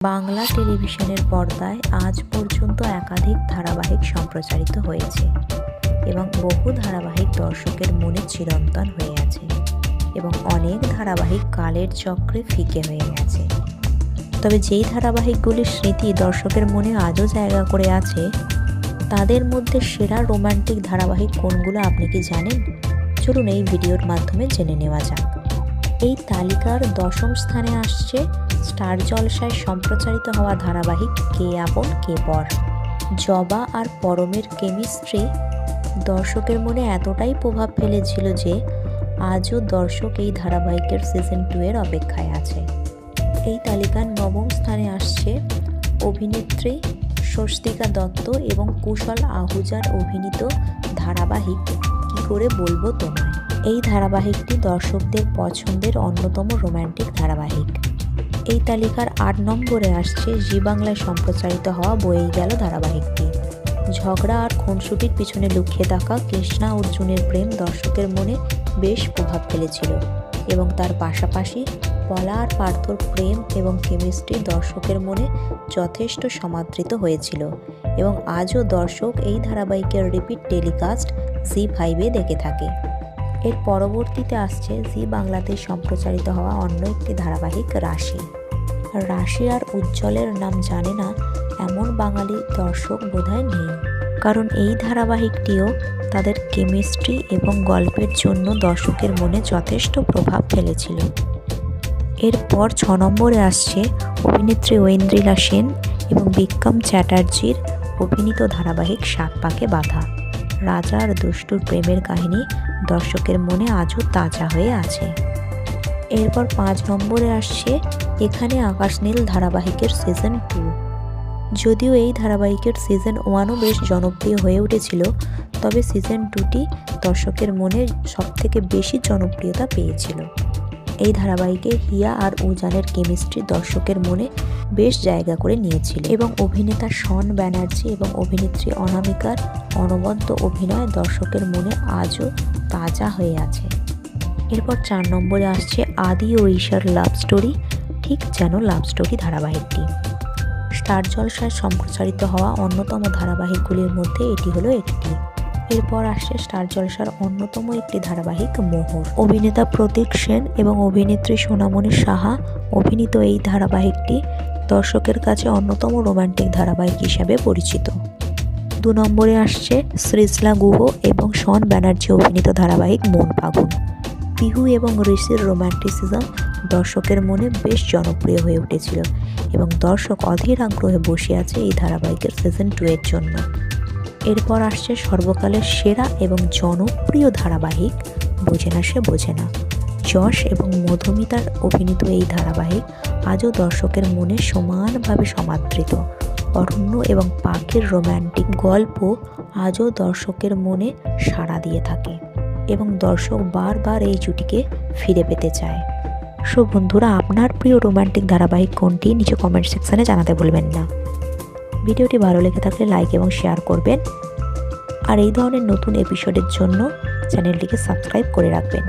বাংলা টেলিভিশনের পর্দায় আজ পর্যন্ত একাধিক ধারাবাহিক সম্প্রচারিত হয়েছে এবং বহু ধারাবাহিক দর্শকের মনে চিরন্তন হয়ে আছে এবং অনেক ধারাবাহিক কালের চক্রে ফিকে হয়ে গেছে। তবে যেই ধারাবাহিকগুলির স্মৃতি দর্শকের মনে আজও জায়গা করে আছে, তাদের মধ্যে সেরা রোমান্টিক ধারাবাহিক কোনগুলো আপনি কি জানেন? চলুন এই ভিডিওর মাধ্যমে জেনে নেওয়া যাক। এই তালিকার 10ম স্থানে আসছে স্টার জলসায় সম্প্রচারিত হওয়া ধারাবাহিক কে আপন কে পর। জবা আর পরমের কেমিস্ট্রি দর্শকের মনে এতটাই প্রভাব ফেলেছিল যে আজও দর্শক এই ধারাবাহিকের সিজন 2 এর অপেক্ষায় আছে। এই তালিকার 9ম স্থানে আসছে অভিনেত্রী স্বস্তিকা দত্ত এবং কুশল আহুজার অভিনীত ধারাবাহিক কি করে বলবো তোমায়। এই ধারাবাহিকটি দর্শকদের পছন্দের অন্যতম রোমান্টিক ধারাবাহিক। এই তালিকার 8 নম্বরে আসছে জি বাংলায় সম্প্রচারিত হওয়া বয়েই গেল ধারাবাহিকটি। ঝগড়া আর খুনসুটির পিছনে লুকিয়ে থাকা কৃষ্ণা অর্জুনের প্রেম দর্শকের মনে বেশ প্রভাব ফেলেছিল এবং তার পাশাপাশি পলা আর পার্থর প্রেম এবং কেমিস্ট্রি দর্শকের মনে যথেষ্ট সমাদৃত হয়েছিল এবং আজও দর্শক এই ধারাবাহিকের রিপিট টেলিকাস্ট জি5-এ দেখে থাকে। এর পরবর্তীতে আসছে জি বাংলাতে সম্প্রচারিত হওয়া অন্য একটি ধারাবাহিক রাশি। রাশি আর উজ্জ্বলের নাম জানে না এমন বাঙালি দর্শক বোধহয় নেই, কারণ এই ধারাবাহিকটিও তাদের কেমিস্ট্রি এবং গল্পের জন্য দর্শকের মনে যথেষ্ট প্রভাব ফেলেছিল। এরপর 6 নম্বরে আসছে অভিনেত্রী ঐন্দ্রিলা সেন এবং বিক্রম চ্যাটার্জির অভিনীত ধারাবাহিক সাত পাকে বাঁধা। রাজা আর দুষ্টুর প্রেমের কাহিনী দর্শকের মনে আজও তাজা হয়ে আছে। এরপর 5 নম্বরে আসছে এখানে আকাশ নীল ধারাবাহিকের সিজন 2। যদিও এই ধারাবাহিকের সিজন 1ও বেশ জনপ্রিয় হয়ে উঠেছিল, তবে সিজন 2টি দর্শকের মনে সবথেকে বেশি জনপ্রিয়তা পেয়েছিল। এই ধারাবাহিকে হিয়া আর উজানের কেমিস্ট্রি দর্শকের মনে বেশ জায়গা করে নিয়েছিল এবং অভিনেতা শন ব্যানার্জি এবং অভিনেত্রী অনামিকার অনবদ্য অভিনয় দর্শকের মনে আজও তাজা হয়ে আছে। এরপর 4 নম্বরে আসছে আদি ও ঈশার লাভ স্টোরি, ঠিক যেন লাভ স্টোরি ধারাবাহিকটি। স্টার জলসায় সম্প্রচারিত হওয়া অন্যতম ধারাবাহিকগুলির মধ্যে এটি হলো একটি। এরপর আসছে স্টার জলসার অন্যতম একটি ধারাবাহিক মোহর। অভিনেতা প্রতীক সেন এবং অভিনেত্রী সোনামণি সাহা অভিনীত এই ধারাবাহিকটি দর্শকের কাছে অন্যতম রোমান্টিক ধারাবাহিক হিসাবে পরিচিত। 2 নম্বরে আসছে সৃজলা গুহ এবং শন ব্যানার্জি অভিনীত ধারাবাহিক মন ফাগুন। পিহু এবং ঋষির রোম্যান্টিসিজম দর্শকের মনে বেশ জনপ্রিয় হয়ে উঠেছিল এবং দর্শক অধীর আগ্রহে বসে আছে এই ধারাবাহিকের সিজন 2 এর জন্য। এরপর আসছে সর্বকালের সেরা এবং জনপ্রিয় ধারাবাহিক বোঝে না সে বোঝে না। যশ এবং মধুমিতার অভিনীত এই ধারাবাহিক আজও দর্শকের মনে সমানভাবে সমাদৃত। অরণ্য এবং পাখির রোম্যান্টিক গল্প আজও দর্শকের মনে সাড়া দিয়ে থাকে এবং দর্শক বারবার এই জুটিকে ফিরে পেতে চায়। সো বন্ধুরা, আপনার প্রিয় রোম্যান্টিক ধারাবাহিক কোনটি নিচে কমেন্ট সেকশনে জানাতে ভুলবেন না। ভিডিওটি ভালো লেগে থাকলে লাইক এবং শেয়ার করবেন আর এই ধরনের নতুন এপিসোডের জন্য চ্যানেলটিকে সাবস্ক্রাইব করে রাখবেন।